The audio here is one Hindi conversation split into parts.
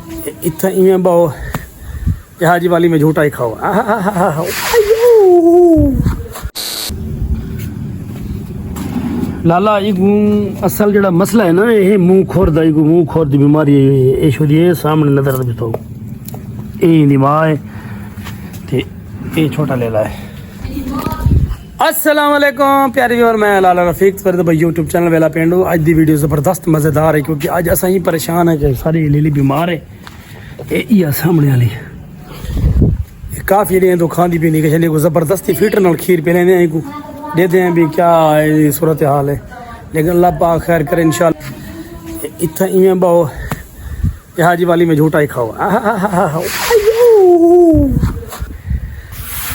इतना इवें बहु जहाजी वाली में झूठा ही खाओ। लाला इगू असल जड़ा मसला है ना, ये मुंह खोर दा इगू मुंह खोर दी बीमारी है। ये शुद्ध ये सामने नजर बिताओ ये दिमाग है ते ये छोटा ले ला है। अस्सलाम वालेकुम प्यारे व्यूअर, मैं लाला रफीक फरीद भाई यूट्यूब चैनल वेला पेंडू। आज दी वीडियो ज़बरदस्त मज़ेदार है क्योंकि आज असा ही परेशान है कि सारी लीली बीमार है। ये सामने वाली काफ़ी नहीं तो खाती पीनी के चलिए को ज़बरदस्ती फीटर नाल खीर पे लेने को देते हैं भी क्या है सूरत हाल है, लेकिन अल्लाह पाक खैर करे इंशाल्लाह। इतना इवें बहु जहाजी वाली में झूठा ही खाओ।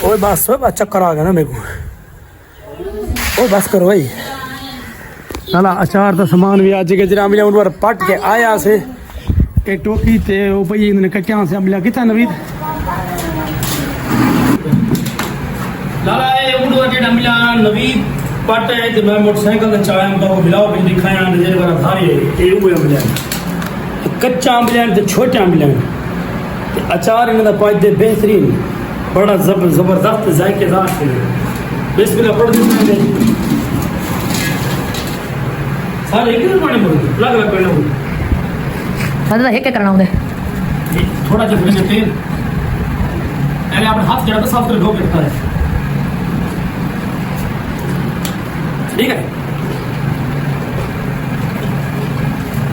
ओए बस चक्कर आ गया ना मेरे को। ओ बस करो भाई नाला अचार का सामान भी आज के जरा मिला उन पर पट के आया से एक टोपी ते ओ भाई इन्होंने कच्चा से मिला कितना नवीद लाला ये उड़वा जेड़ा मिला नवीद पट है ते मैं मोटरसाइकिल ते चाया उनको मिलाओ भी दिखाया नजर वाला भारी है। ये हुए मिला कच्चा मिला ते छोटा मिला ते अचार इनका पाज दे बेहतरीन बड़ा जबरदस्त जायकेदार है। बिस्मिल्लाह पढ़ दे सारे एक पानी बोल लग लग पहले सादा है क्या करना होता है थोड़ा सा भुने तेल अरे अपने हाथ जरा साफ कर धो के रखता है, ठीक है।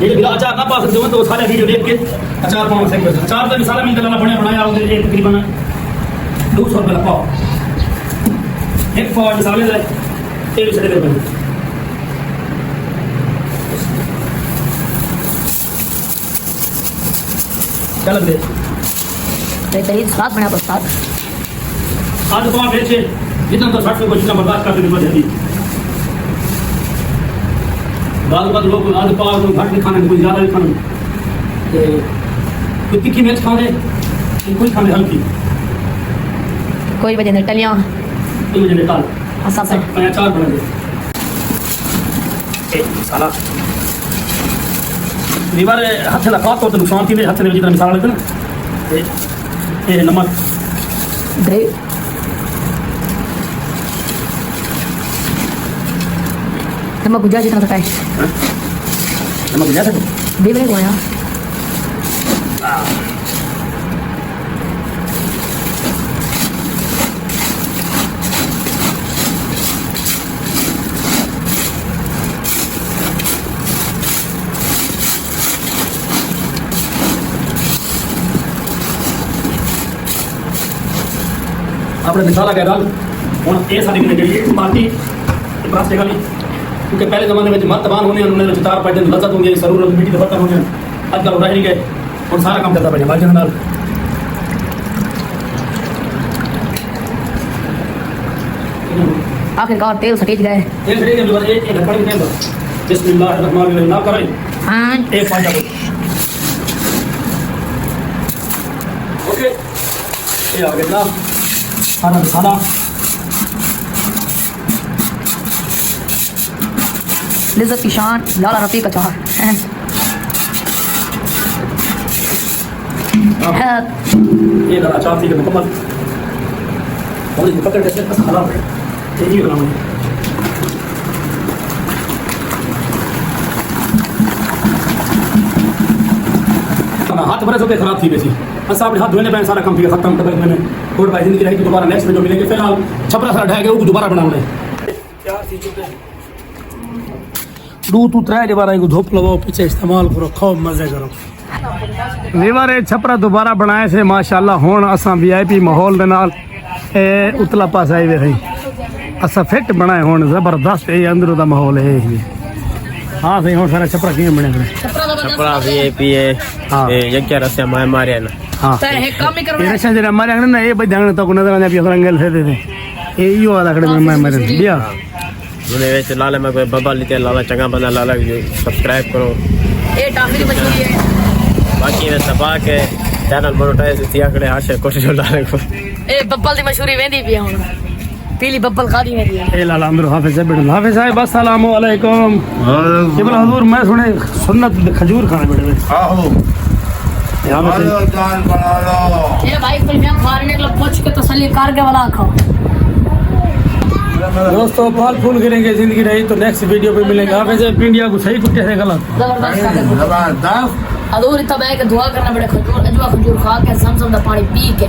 ये बिना अचार ना पा सकते हो तो सारे वीडियो देख के अचार पाओ से अचार तो मसाला मिल गया बनाया और एक तकरीबन 200 रुपये पाओ एक पाव मसाले दे तेल से दे बन चल दे बेहतरीन स्वाद बना बस स्वाद आज तो आप बेचे जितना तो 60 रुपये जितना बर्दाश्त करते हैं बस बाद बाद लोग आज पाव तो घट भी खाने कोई ज़्यादा भी खाने कोई तीखी मिर्च खाने कोई खाने हल्की कोई वजह नहीं टलियां ये मुझे निकाल अच्छा से अचार बना दे ए साला दीवार हाथ से लगा तो नुकसान थी हाथ से जितना मिसाल लेते ना ये नमक दे नमक गुजा जितना तक है नमक गुजा से दे मेरे को यार अपने मिसाला कह डाल हूँ ये सारी गई पार्टी प्लास्टिक वाली क्योंकि पहले जमाने में मत तबान होने उन्होंने 4-5 दिन लज्जत होंगी जरूर मिट्टी के बर्तन होने अजकल रह नहीं गए और सारा काम करता पे बाजी नाल आखिरकार तेल सटीज गए तेल सटीज गए एक ढक्कन में तेल बिस्मिल्लाह रहमान रहीम ना करें हां एक पाजा ओके ये आ गया सारा मसाला लिज्जत की शान लाला रफीक अचार ये लगा अचार थी मुकम्मल और इसको पकड़ के बस हला यही बनाऊंगा। हाथ बरस होते खराब थी वैसी बस आपने हाथ धोने पे सारा काम किया खत्म कर मैंने थोड़ी भाई जिंदगी रही तो दोबारा नेक्स्ट में जो मिलेंगे फिलहाल छपरा सारा ढह गया वो दोबारा बनाने क्या थी चुके दो तू त्रै बार को धूप लगाओ पीछे इस्तेमाल करो खाओ मजे करो वीवारे छपरा दोबारा बनाए से माशाल्लाह हुण असा वीआईपी माहौल दे नाल उतला पास आई वे असा फिट बनाए हुण जबरदस्त ये अंदरों दा माहौल है हाँ सही हुण सारा छपरा किवें बने छपरा वीआईपी है हां ये क्या रस्ते मार मारे ना हां है काम ही करवा ये रस्ते जरा मारे ना ये बजांग तो नजर आने भी रंगल से दे ये यो वाला खड़े में मारे बिया मुने वेच लाला में कोई बबा लेते लाला चंगा बंदा लाला सब्सक्राइब करो ए टाफी मछली है बाकी में दबा के चैनल मोनेटाइज किया करे आशा कोशिश डाले को ए बब्बल दी मशहूरी वेंदी पी हुन पीली बब्बल खादी में दिया ए लाला अंदर हाफिज साहब बैठो हाफिज साहब अस्सलाम वालेकुम ये बोला हुजूर मैं सुने सुन्नत खजूर खाने बैठे आहो यहाँ पे ये भाई फिर मैं मारने के लिए पूछ के तसल्ली कर के वाला खाओ। दोस्तों फल फूल गिरेंगे जिंदगी रही तो नेक्स्ट वीडियो पे मिलेंगे। आप ऐसे इंडिया को सही कुत्ते से गलत जबरदस्त अधूरी तब है कि दुआ करना पड़े खजूर खजूर खा के समसम का पानी पी के